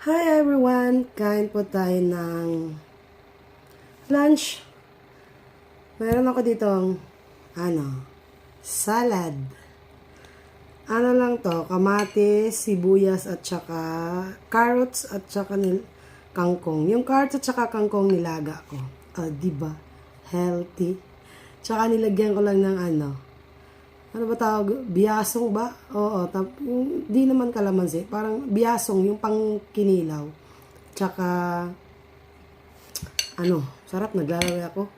Hi everyone! Kain po tayo ng lunch. Meron ako ditong, salad. Ano lang to, kamatis, sibuyas at saka carrots at saka kangkong. Yung carrots at saka kangkong nilaga ko. Diba? Healthy. Tsaka nilagyan ko lang ng ano ba tawag? Biyasong ba? Oo, yung, di naman kalamansi. Parang biyasong, yung pang kinilaw. Tsaka, sarap, naglalaway ako.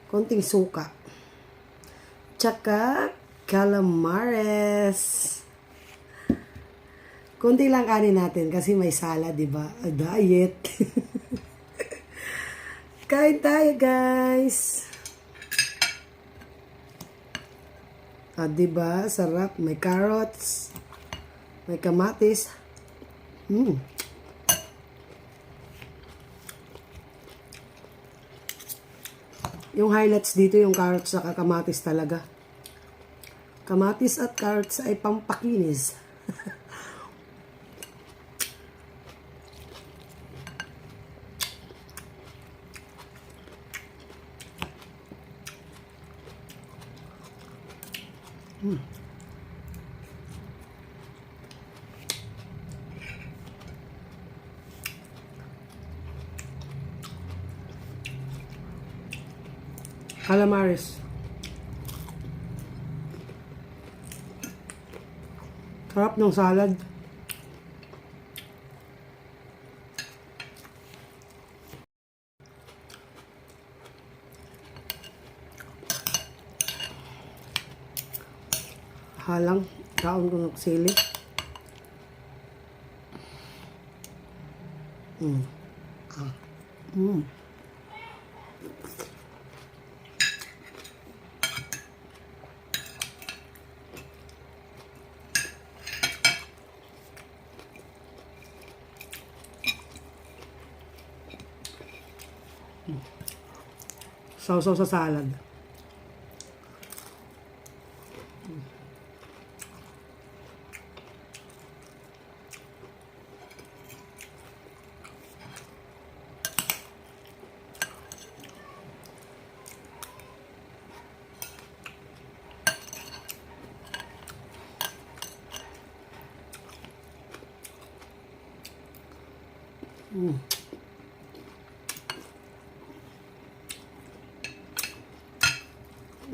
Konting suka. Tsaka, calamares. Konti lang kanin natin kasi may salad, di ba? Diet. Kain tayo, guys. Diba? Sarap. May carrots. May kamatis. Yung highlights dito, yung carrots at kamatis talaga. Kamatis at carrots ay pampakinis. Calamares. Sarap ng salad. Halang, kaon ko ng sili. Sausaw sa salad.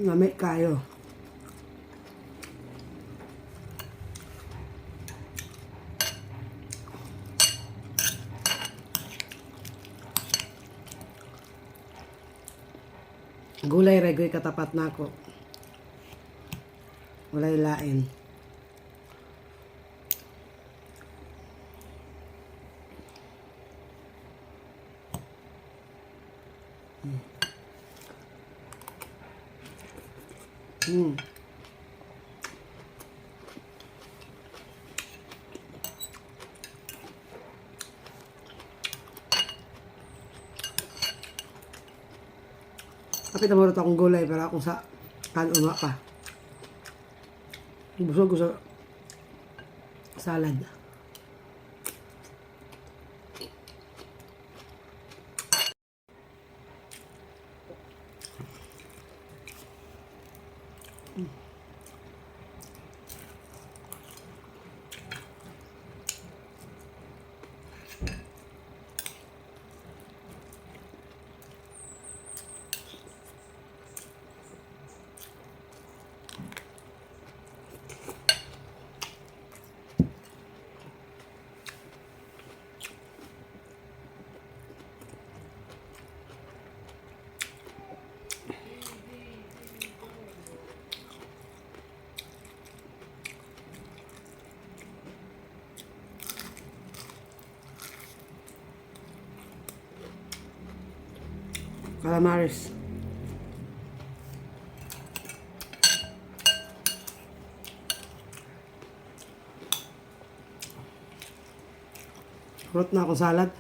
Lamig kayo. Gulay regoy katapat na ako. Gulay lain. Kapit na marot akong gulay para akong sa kanunga pa. Busog ko sa salad. Calamares. Kurot na akong salad.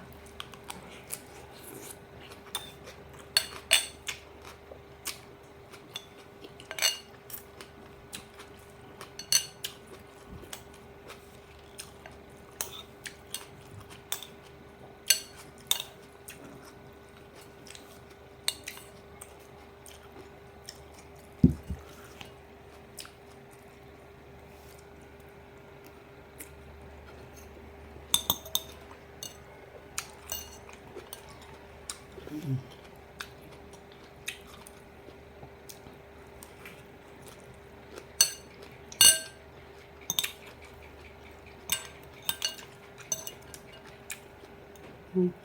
Hmm.